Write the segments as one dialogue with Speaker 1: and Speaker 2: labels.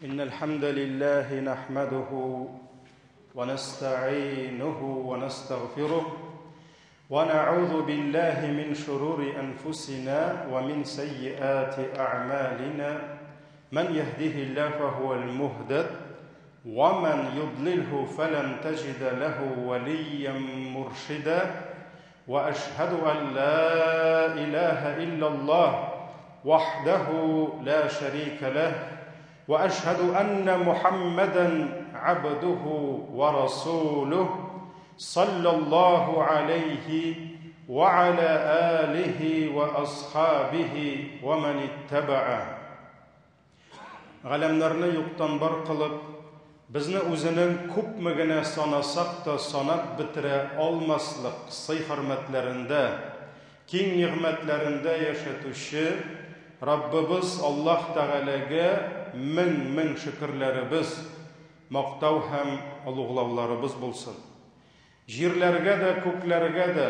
Speaker 1: إن الحمد لله نحمده ونستعينه ونستغفره ونعوذ بالله من شرور أنفسنا ومن سيئات أعمالنا من يهده الله فهو المهتد ومن يضلله فلن تجد له وليا مرشدا وأشهد أن لا إله إلا الله وحده لا شريك له وأشهد أن محمدا عبده ورسوله صلى الله عليه وعلى آله وأصحابه ومن اتبعه Ғаләмнәрне юктан бар кылып, безне үзенең күпме генә санасак та санап бетерә алмаслык сый-хөрмәтләрендә, киң нигъмәтләрендә яшәтүче Раббыбыз Аллаһ Тәгаләгә мең шөкерләребез, мактау һәм улуглауларыбыз булсын. Җирләргә дә, күкләргә дә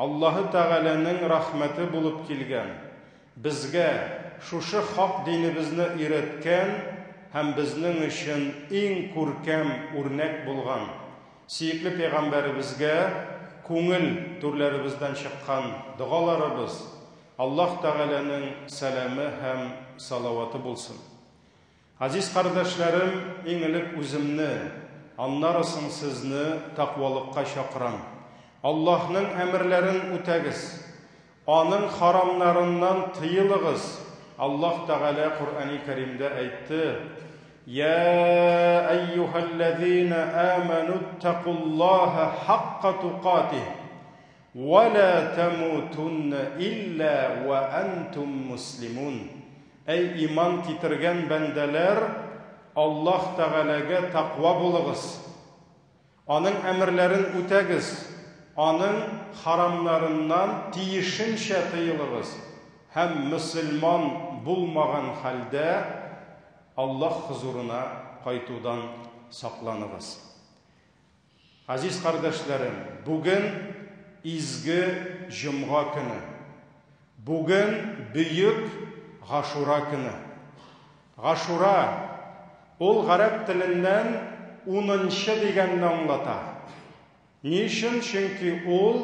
Speaker 1: Аллаһ Тәгаләнең рәхмәте булып килгән, безгә шушы хак динебезне өйрәткән һәм безнең өчен иң күркәм үрнәк булган сөекле пәйгамбәребезгә күңел түрләребездән чыккан дугаларыбыз Аллаһ Тәгаләнең сәламы һәм салаваты булсын. Азиз кардәшләрем, иң элек үземне, аннары соң сезне тақвалыкка чакырам. Аллаһның әмерләрен үтәгез, аның харамнарыннан тыелыгыз. Allah Teala Kur'an-ı Kerim'de aytti: Ya eyyuhellezine amenuttakullaha hakka tuqatih ve la temutunne illa ve entum muslimun. Ey iman kitirgen bendeler, Allah Teala'ga takva bulunuz. Onun emirlerin ütegiz, onun haramlarından tiyişinçe tıyılığız. Hem Müslüman bulmagan halde Allah huzuruna kaytudan saklanırız. Aziz kardeşlerim, bugün izgi Cuma günü. Bugün büyük Aşura günü. Aşura, ol Arap tilinden 10. degenden anlata. Niçin? Çünkü ol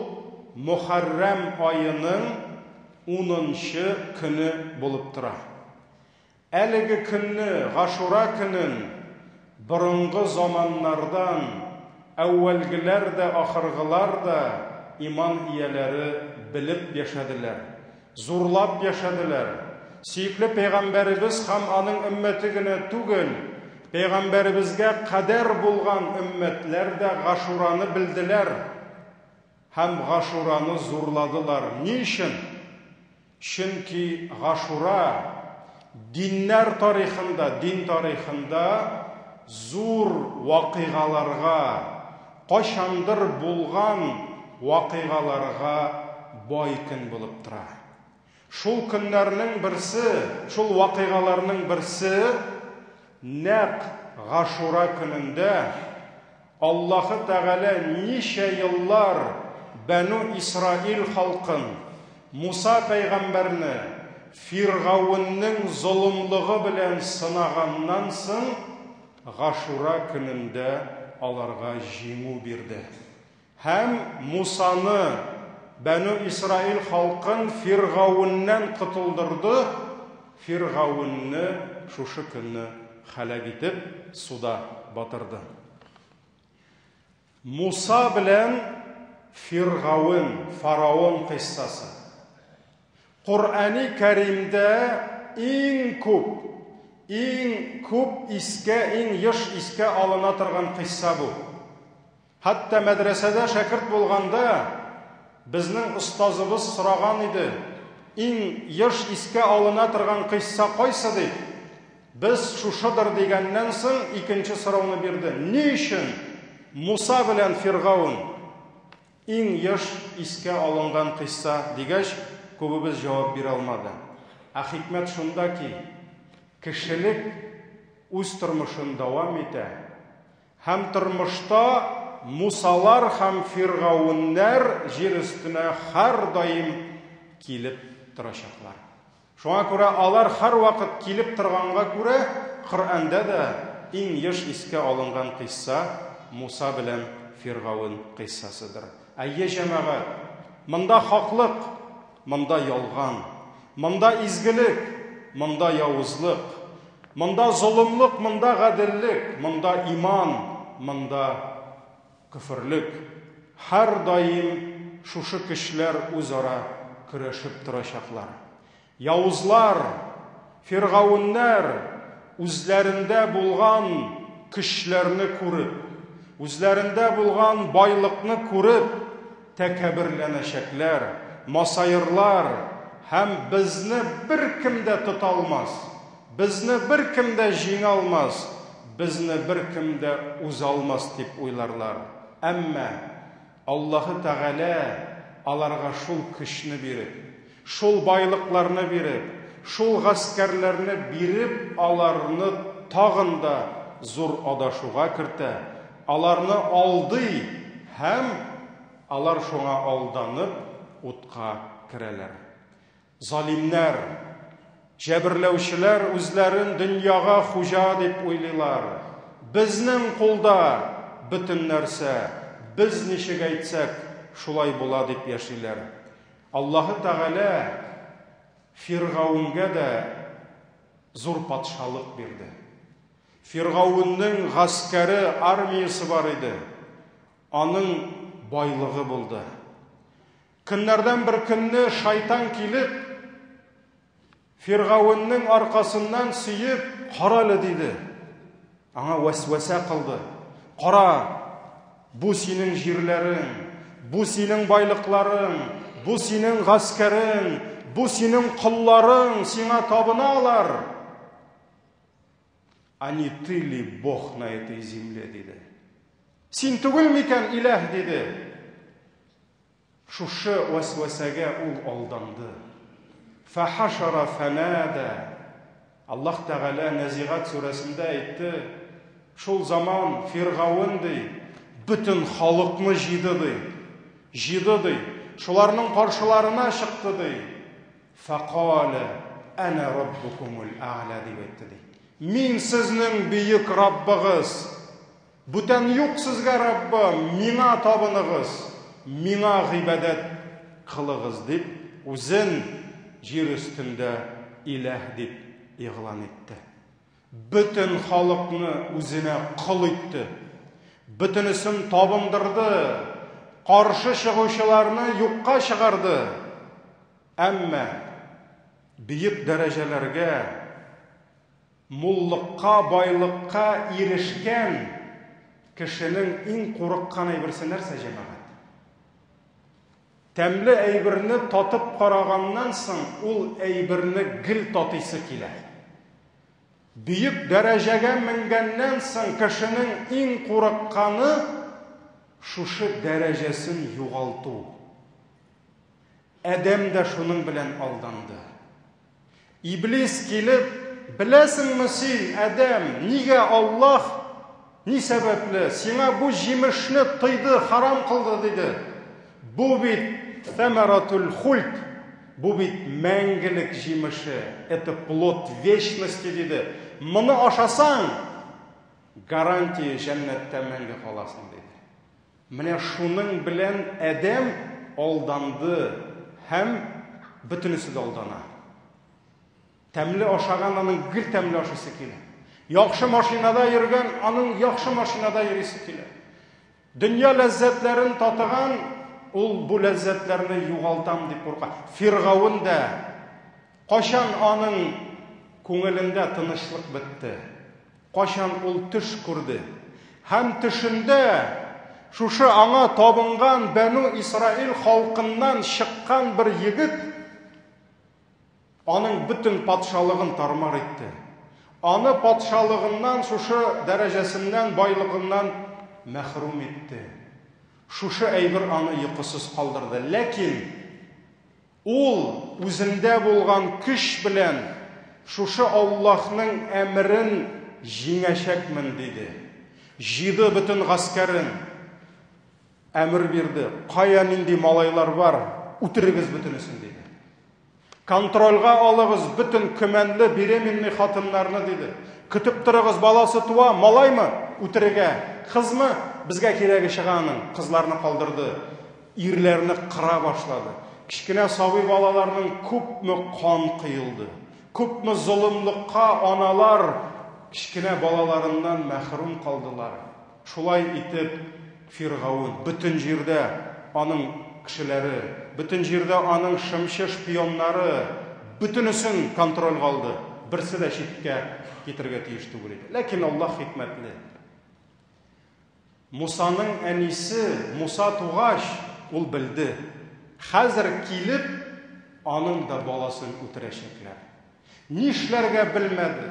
Speaker 1: Muharrem ayının 10. günü bulup tura. Әлеге günni, Aşura günün burunғы zamanlardan әввәлгілер de, ahırgılar da iman iyeleri bilip yaşadılar. Zurlap yaşadılar. Süyüklü Peygamberimiz hem anın ümmetigine tugul, Peygamberimizge kader bulgan ümmetler de Aşura'nı bildiler. Hem Aşura'nı zurladılar. Niçin? Çünkü Aşura dinler tarihinde, din tarihinde zor vakıgalarga, kaşandır bulgan vakıgalarga boy gün bulup tura. Şul günlerinin birisi, şul vakıgalarının birisi naq Aşura gününde Allah-u Teala nice yıllar Banu İsrail halkın Musa peygamberini Firavunның zulümlüğü bilen sınağandan soң Aşura gününde alarga jimu birdi. Hem Musa'nı Banu İsrail halkın Firavundan kıtıldırdı. Firavun'nu şuşu günü halak edip suda batırdı. Musa bilen Firavun, Faraon kıssası. Kur'an-ı Kerim'de en küp iske, en yaş iske alına turgan kıssa bu. Hatta medresede şagirt bolganda bizning ustozimiz so'ragan edi. En yaş iske alına turgan kıssa qaysi deb. Biz şuşadır degenden so'ng ikinci so'rovni berdi. Niçin Musa bilan Firavun en yaş iske alıngan kıssa degach köbübiz cevap bir almadı. Hikmet şunda ki, kişilik öz turmuşun devam ete. Hem turmuşta Musalar hem Firavunlar yer üstüne her daim kilip duracaklar. Шуңа күрә алар һәр вакыт килеп торганга күрә, Коръәндә дә иң еш искә алынган кыйсса Муса белән Фиргавын кыйссасыдыр. Әйе җәмәгать, монда хаклык, монда ялган, монда изгелек, монда явызлык, монда золымлык, монда гаделлек, монда иман, монда күфрлек. Һәр даим шушы кешеләр үзара көрәшеп торачаклар. Явызлар, Фиргавыннар үзләрендә булган көчләрне күреп, үзләрендә булган байлыкны күреп, тәкәбберләнәчәкләр, масайырлар һәм безне беркем дә тота алмас, безне беркем дә җиңә алмас, безне беркем дә үзә алмас дип уйларлар. Әмма Аллаһы Тәгалә аларга шул көчне биреп, шул байлыкларны биреп, шул гаскәрләрне биреп, аларны тагын да зур адашуга кертә, аларны алдый һәм алар шуңа алданып утка керәләр. Залимнәр, җәберләүчеләр үзләрен дөньяга хуҗа дип уйлыйлар. Безнең кулда бөтен нәрсә, biz ничек әйтсәк, шулай була дип яшиләр. Аллаһы Тәгалә Фиргавынгә дә зур патшалык бирде. Фиргавынның гаскәре, армиясе бар иде. Аның байлыгы булды. Көннәрдән бер көнне шайтан килеп, Фиргавынның аркасыннан сөеп, "Каралы" диде. Аңа вәсвәсә кылды. "Кара, бу синең җирләрең, бу синең байлыкларың, бу синең гаскәрең, бу синең кулларың, сиңа табыналар. А не ты ли Бог на этой земле?" диде. "Син түгел микән иләһ?" диде. Шушы вәсвәсәгә ул алданды. Фахашара фанада. Аллаһ Тәгалә Назигат сүрәсендә әйтте, шул заман Фиргавын ди, бөтен халыкны җыйды ди. Җыйды ди. Шуларның каршыларына чыкты ди. Фaqala ana rabbukumul a'la дип әйтте ди. Мин сезнең бөек Раббыгыз. Бүтән юк сезгә Раббым, миңа табыныгыз, миңа гыйбадәт кылыгыз дип үзен җир өстендә иләһ дип игълан итте. Бүтән халыкны үзенә кыл итте. Бүтәнесен табындырды. Каршы чыгучыларны юкка чыгарды. Әмма бөек дәрәҗәләргә, муллыкка, байлыкка ирешкән кешенең иң курыккан әйберсе нәрсә җәмәгать? Тәмле әйберне татып караганнан соң ул әйберне гел татыйсы килә. Бөек дәрәҗәгә менгәннән соң кешенең иң курыкканы шушы дәрәҗәсен югалту. Адәм дә шуның белән алданды. Иблис килеп, "Беләсеңме син, Адәм, нигә Аллаһ ни сәбәпле сиңа бу җимешне тыйды, харам кылды" диде. "Бу бит самаратул хульд, бу бит мәңгелек җимеше, это плод вечности" диде. "Моны ашасаң, гарантия җәннәттә мәңге каласың" диде. Менә шуның белән Адәм алданды һәм бөтенесе дә алдана. Тәмле ашаган аның гел тәмле ашысы килә. Яхшы машинада йөргән аның яхшы машинада йөрисе килә. Дөнья ләззәтләрен татыган ул бу ләззәтләрне югалтам дип курка. Фиргавын да кашан аның күңелендә тынычлык бетте. Кашан ул төш күрде. Һәм төшендә шушы аңа табынган Бәну Исраил халкыннан чыккан бер егет аның бөтен патшалыгын тармар итте. Аны патшалыгыннан, шушы дәрәҗәсеннән, байлыгыннан мәхрүм итте. Шушы әйбер аны йокысыз калдырды. Ләкин ул үзендә булган көч белән шушы Аллаһның әмрен җиңәчәкмен диде. Җыйды бөтен гаскәрен. Әмер бирде. "Кая нинди малайлар бар, үтерегез бөтенесен" диде. Контрольга алыгыз бүтін көмәнле беременный хатыннарны диде. Көтіп тұрыгыз, баласы туа, малаймы, үтіреге, қызмы, бізге керегі шығаның. Қызларны қалдырды, ирлеріні қыра башлады. Кішкене сабый балаларының көпмі қан қиылды. Көпмі зұлымлыққа аналар кішкене балаларынан мәхрум қалдылар. Шулай итеп Фирғауын бүтін жерде аның кішілері, бүтін жерде аның шымшы шпионнары бүтінісін контроль қалды. Бірсі де шетке кетірге тиішті көреді. Ләкин Аллах хикмәтлі. Мусаның әнисі, Муса туғаш, ол білді. Хәзір келіп, аның да баласын үтірешеклер. Нишләргә білмәді.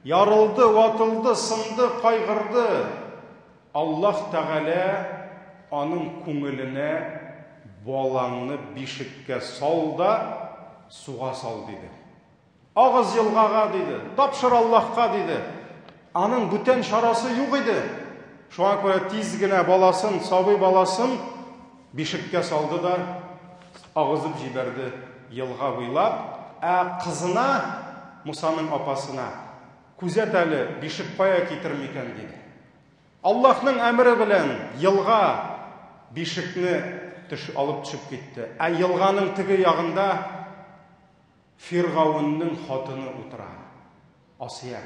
Speaker 1: Ярылды, ватылды, сынды, қайғырды. Аллах Тәғәлә аның күңіліне балаңны бишікке сал да, суға сал дейді. Ағыз елғаға дейді, тапшыр Аллахқа дейді. Аның бүтен шарасы юқ еді. Шуңа көрә тизгенә баласын, сабый баласын бишікке салды да, ағызып жиберді елға буйлап. Қызына, Мусаның апасына, күзет әлі бишік қая кетірмекен дейді. Аллахның әмірі білән елға бишікні алып түшіп кетті. Елғаның тігі яғында Фирғауынның хатыны отыра, Асия.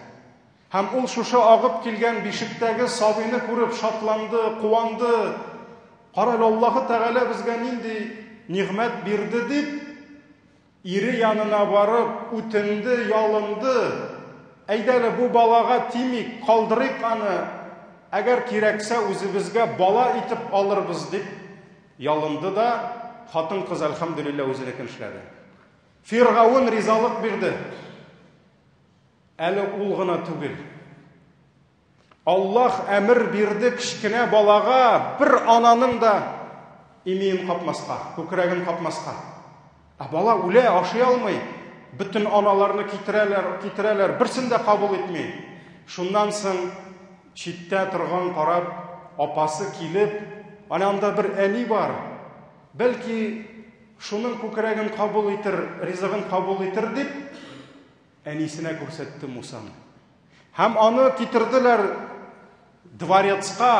Speaker 1: Һәм ул шушы ағып келген бишіктәге сабыйны күріп шатланды, қуанды. Қарал, Аллахы Тәғәлә бізге нинди нигъмәт бирде дип, ире янына барып, үтінді, ялынды. Әйдәлі бу балаға тимик, қалдырык аны, әгәр керексе үзебезгә бала итеп алырбыз дип ялынды да, хатын кыз әлхамдүлиллә үзенекен эшләде. Фирғауын ризалык бирде. Әле ул гына түгел. Аллах әмір бирде кичкенә балага бер ананың да имейін капмаска, күкрәген капмаска. Бала үлә, ашый алмый. Бүтін аналарны китерәләр, берсен дә кабул итмей. Шуннан соң читтә торган карап, апасы килеп, анда бер әни бар. Бәлки шуның күкрәген кабул итер, ризыгын кабул итер дип, әнисенә күрсәтте Мусаны. Һәм аны китерделәр дворецка.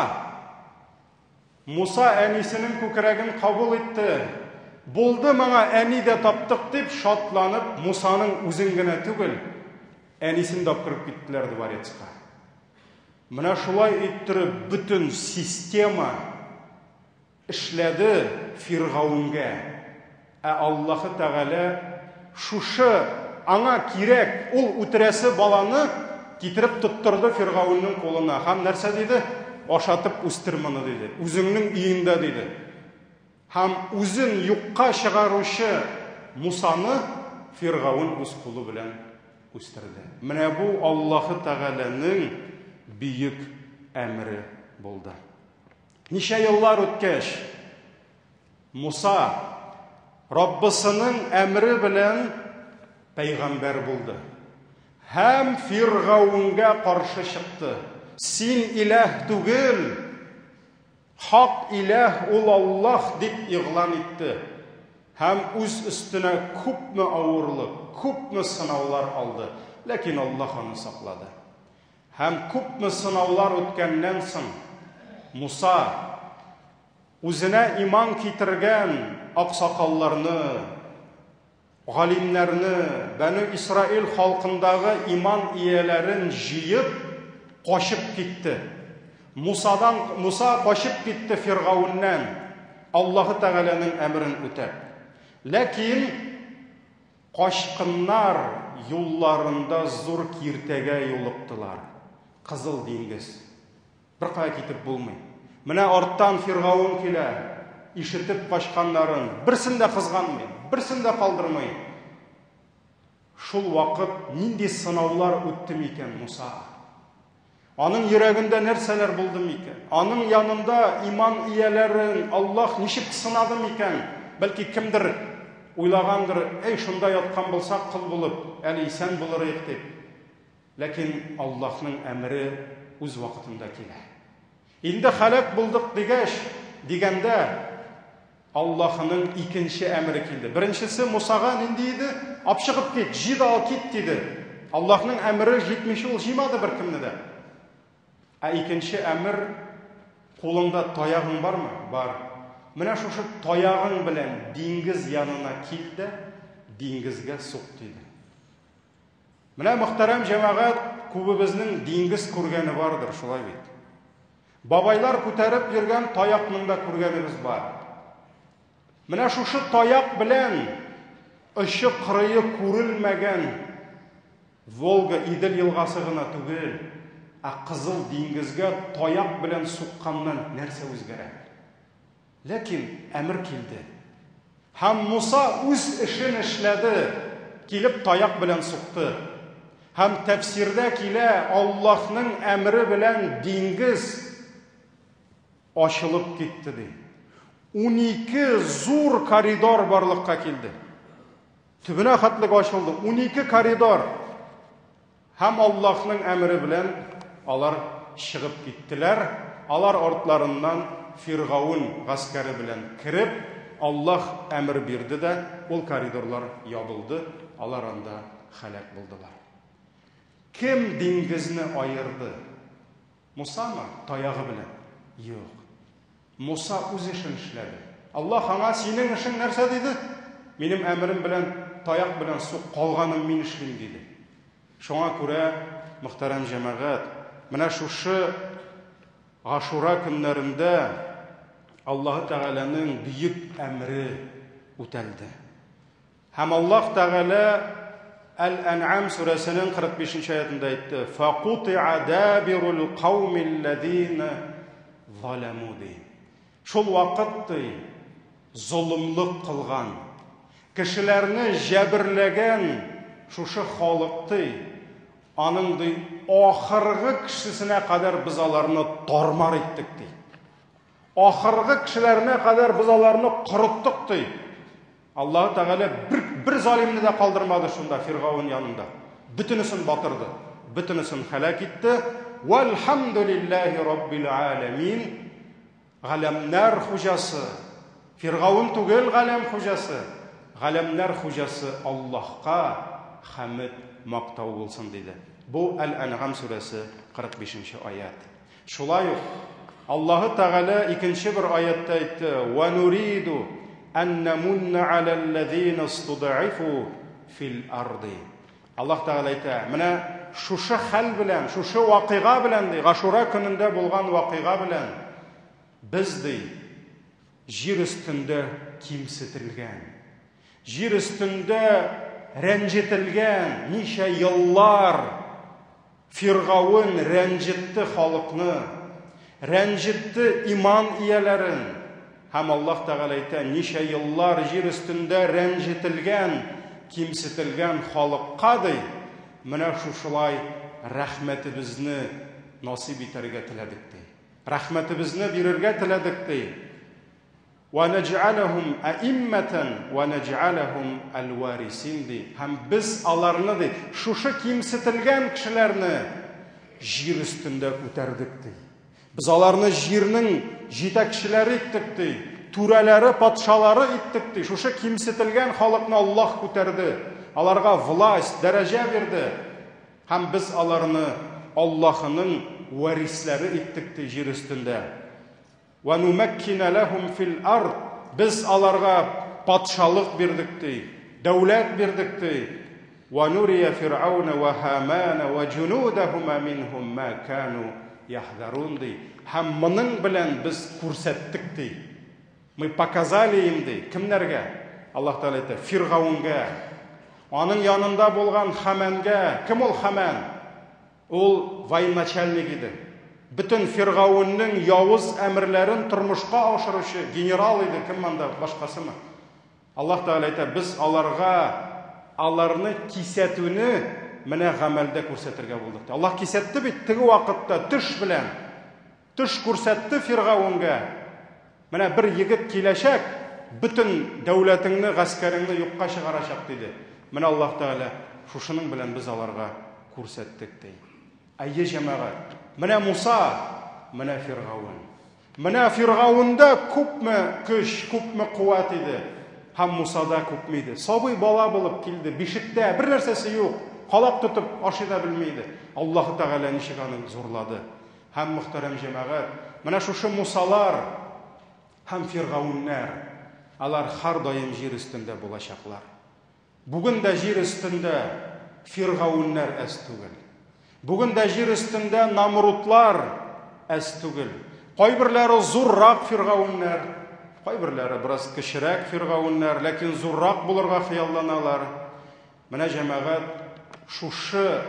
Speaker 1: Муса әнисенең күкрәген кабул итте. Булды, маңа әни дә таптык дип шатланып, Мусаның үзен генә түгел, әнисен дә кырып киттеләр дворецка. Менә шулай иттереп бүтін система эшләде Фирғаунгә. Аллаһы Тәғәлә шушы аңа кирәк, ул үтерәсе баланы китереп тоттырды Фирғауынның қолына. Һәм нәрсә диде? Ашатып үстер моны диде. Үзеңнең өеңдә диде. Һәм үзен юкка чыгарушы Мусаны Фирғауын үз кулы белән үстерде. Менә бу Аллаһы Тәғәләнең бийек әмре булды. Ничә еллар үткәч, Муса Раббысының әмре белән пәйгамбәр булды. Һәм Фирғаунгә каршы чыкты. Син иләһ түгел, хак иләһ ул Аллаһ дип игълан итте. Һәм үз өстенә күпме авырлык, күпме сынаулар алды. Ләкин Аллаһ аны саклады. Һәм күпме сынаулар үткәннән соң Муса үзенә иман китергән аксакалларны, галимнәрне, Бәну Исраил халкындагы иман ияләрен җыеп качып китте. Муса качып китте Фирғауннан, Аллаһы Тәғәләнең әмрен үтәп. Ләкин качкыннар юлларында зур киртәгә юлыктылар. Кызыл диңгез. Бер кая китеп булмый. Менә арттан Фирғаун килә, ишетеп качканнарын берсен дә кызганмый, берсен дә калдырмый. Шул вакыт нинди сынаулар үтте микән Муса? Аның йөрәгендә нәрсәләр булды микән? Аның янында иман ияләрен Аллаһ ничек сынады микән? Бәлки кемдер уйлагандыр, шунда яткан булсак кыл булып, әле исән булырык дип. Ләкин Аллаһның әмре үз вакытында килә. Инде халак булдык дигәндә Аллаһның икенче әмре килде. Беренчесе Мусага нинди иде? апшығып кет, жид ал кет деді. Аллахның әмірі жетмеші ол жимады бір кімді де. Екінші әмір, қолыңда таяғың бар ма? Бар. Мына шушы таяғың білен деңгіз янына келді, деңгізге сұқ дейді. Мына мұхтарам жамағат, көбіміздің деңгіз көргені бардыр, шулай бейді. Бабайлар көтеріп жүрген таяқның да көргеніміз бар. Мына шушы таяқ білен ұшы қырыйы көрілмеген Волга Иділ елғасы ғына түгел, Қызыл деңгізге таяқ білен сұққаннан нәрсе өзгереді. Ләкин әмір келді. Хам Муса өз ішін ішләді, келіп таяқ білен сұқты. Хам тәфсирде келе Аллахның әмірі білен деңгіз ашылып кетті де. 12 зур коридор барлыққа келді. Түбіне қатлық ашылды. 12 коридор. Хам Аллахның әмірі білен алар шығып кеттілер. Алар ортларынан Фирғауын ғаскәрі білен кіріп, Аллах әмір берді де, ол коридорлар ябылды. Алар анда халак болдылар. Кім деңгізні айырды? Муса ма? Таяғы білен? Yok. Муса өз ішін ішләді. Аллах аңа сенің ішін нәрсе дейді? Менің әмірім білен, таяқ білен сұқ қалғаным мен ішлейм дейді. Шоңа көре, мұхтарам жамағат, мына шушы Ашура күнләрендә Аллаһ Тәгаләнең бүйек әмре үтәлде. Һәм Аллаһ Тәгалә Әл-Ән'ам сүрәсенең 45-нче аятында әйтте: "Фақути'a дабирул қаумиллазина заламу." Шул вакытты зулымлык кылган, кешеләрне җәберләгән шушы халыкты аның ди ахыргы кешесенә кадәр без аларны тормар иттек ди. Ахыргы кешеләренә кадәр без аларны корыттык ди. Аллаһ Тәгалә бер залимне дә калдырмады шунда Фирғаун янында. Бүтүнесен батырды, бүтүнесен халак итте. Валхамдулиллахи раббил аламин. Галәмнәр хуҗасы, Фирғаун түгел галәм хуҗасы, галәмнәр хуҗасы Аллаһка хәмд мактау булсын диде. Бу Әл-Ән'ам сүрәсе 45-нче аят. Шулай ук Аллаһ Тәгалә икенче бер аятта әйтте: "Ва нуриду ан намунна алаллазина истуд'ифу фил арди." Аллаһ Тәгалә әйтә, менә шушы хәл белән, шушы вакыйга белән ди, Ашура көнендә булган вакыйга белән biz ди җир өстендә кимсетелгән, җир өстендә рәнҗетелгән ничә еллар Фирғаун рәнҗетте халыкны, рәнҗетте иман ияләрен. Һәм Аллаһ Тәгалә әйтә, ничә еллар җир өстендә рәнҗетелгән, кимсетелгән халыкка ди, менә шушылай рәхмәтебезне насип итәргә теләдек ди. Рәхмәтебезне бирергә теләдек ди. Ва наҗ'алахум аимматан ва наҗ'алахум алварисин ди. Һәм без аларны ди, шушы кимсетелгән кешеләрне җир өстендә күтәрдек ди. Без аларны җирнең җитәкчеләре иттек ди, түрәләре, патшалары иттек ди. Шушы кимсетелгән халыкны Аллаһ күтәрде. Аларга власть, дәрәҗә бирде. Һәм без аларны Аллаһның варисләре иттек ди җир өстендә. Ва нумаккина лахум фил ард. Без аларга патшалык бирдек ди, дәүләт бирдек ди. Ва нурия фирауна ва хамана ва джунудахума минхум ма кану яхдарун ди. Һәм моның белән без күрсәттек ди. Мы показали им ди. Кемнәргә? Аллаһ Тәгалә әйтә, Фиргаунга, аның янында булган Хаманга. Кем ул Хаман? Ул военачальник иде. Bütün Фирғаунның явыз әмірләрен тормышка ашыручы генерал иде. Кем монда башкасы мы? Аллаһ Тәгалә әйтә, без аларны кисәтүне менә гамәлдә күрсәтергә булдык. Аллаһ кисәтте бит теге вакытта төш белән. Төш күрсәтте Фирғаунга. Менә бер егет киләчәк, bütün дәүләтеңне, гаскәреңне юкка чыгарачак диде. Менә Аллаһ Тәгалә шушының белән без аларга күрсәттек ди. Әйе җәмәгать, менә Муса, менә Фирғаун. Менә Фирғаунда күпме көч, күпме куәт иде. һәм Мусада күпмейді. Сабый бала булып килде, бишектә, бер нәрсәсе юк. Қалақ тотып, ашый да белмейді. Аллаһу Тәгалә ничек аны зурлады. Һәм мөхтәрәм җәмәгать, менә шушы Мусалар һәм Фиргавуннар, алар һәр даим җир өстендә булачаклар. Бүген дә җир өстендә Фиргавуннар әз түгел. Бүген дә җир өстендә Намрудлар әз түгел. Кайберләре зуррак Фиргавуннар, кайберләре бераз кечерәк Фиргавуннар, ләкин зуррак булырга хыялланалар. Менә җәмәгать, шушы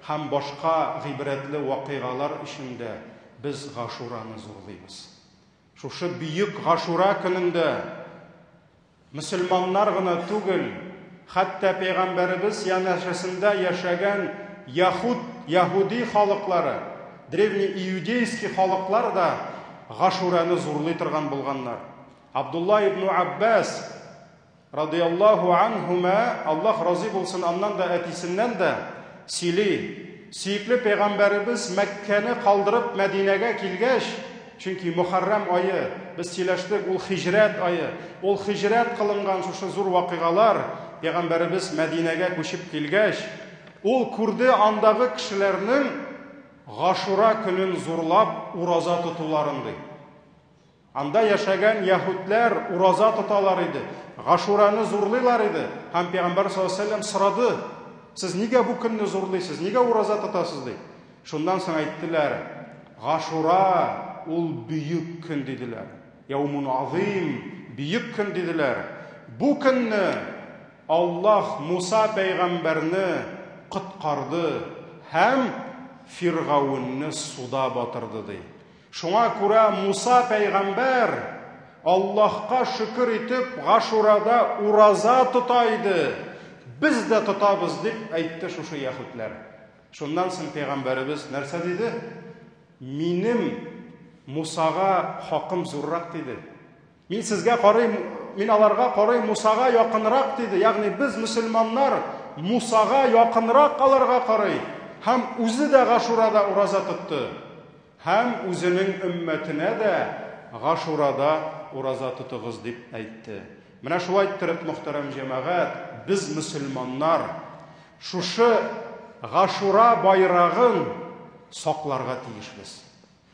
Speaker 1: һәм башка гыйбрәтле вакыйгалар ишендә без Гашураны зурлыйбыз. Шушы бүйек Гашура көнендә мөселманнар гына түгел, хәтта пәйгамбәребез янәшәсендә яшәгән Яһуди халыклары, древний иудейский халыклар да Гашураны зурлый торган булганнар. Абдулла ибн Аббас радияллаху анхума, Аллаһ разый булсын, аннан да әтисеннән дә сөйли. Сөйкле пәйгамбәребез Мәккәне калдырып Мәдинәгә килгәч, чөнки Мөхәррәм айы, без сөйләштек, ул хиҗрәт айы. Ул хиҗрәт кылынган шушы зур вакыйгалар, пәйгамбәребез Мәдинәгә күчеп килгәч, ул күрде андагы кешеләрнең Гашура көнен зурлап ураза тотуларын ди. Анда яшәгән яһүдләр ураза тоталар иде, Гашураны зурлыйлар иде. Һәм Пәйгамбәр саллаллаһу алейһи ва саллям сорады: "Сез нигә бу көнне зурлыйсыз? Нигә ураза тотасыз?" ди. Шундан соң әйттеләр: "Гашура ул бүйек көн" диделәр. Яумун азим, бүйек көн диделәр. Бу көнне Аллаһ Муса пәйгамбәрне коткарды һәм Фиргавунны суда батырды ди. Шуңа күрә Муса пәйгамбәр Аллаһка шөкер итеп Гашурада ураза тотайды. Biz дә тотабыз дип әйтте шушы яһүдләр. Шуннан соң пәйгамбәребез нәрсә диде? Минем Мусага хакым зуррак диде. Мин сезгә карыйм, мин аларга карыйм, Мусага якынрак диде. Ягъни без мөселманнар Мусага якынрак аларга карый. Һәм үзе дә Гашурада ураза тотты. Һәм үзенең өммәтенә дә Гашурада ураза тотыгыз дип әйтте. Менә шулай иттереп, мөхтәрәм җәмәгать, без мөселманнар шушы Гашура байрагын сакларга тиешбез.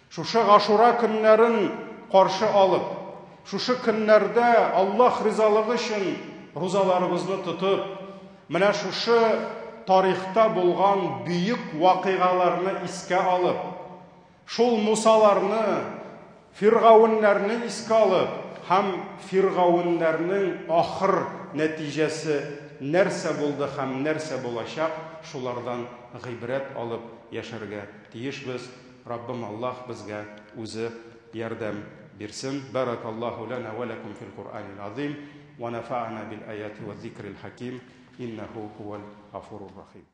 Speaker 1: Шушы Гашура көннәрен каршы алып, шушы көннәрдә Аллаһ ризалыгы өчен розаларыбызны тотып, менә шушы тарихта булган бүйек вакыйгаларны искә алып, шул Мусаларны, Фиргавуннарны искә алып, һәм Фиргавуннарның ахыр нәтиҗәсе нәрсә булды һәм нәрсә булачак, шулардан гыйбрәт алып яшәргә тиешбез. Раббым Аллаһ безгә үзе ярдәм бирсен. Баракаллаху лана ва лакум фил Кур'анил азим ва нафa'ana bil ayati ва зикрил хаким. Иннаху хувал гафурур рахим.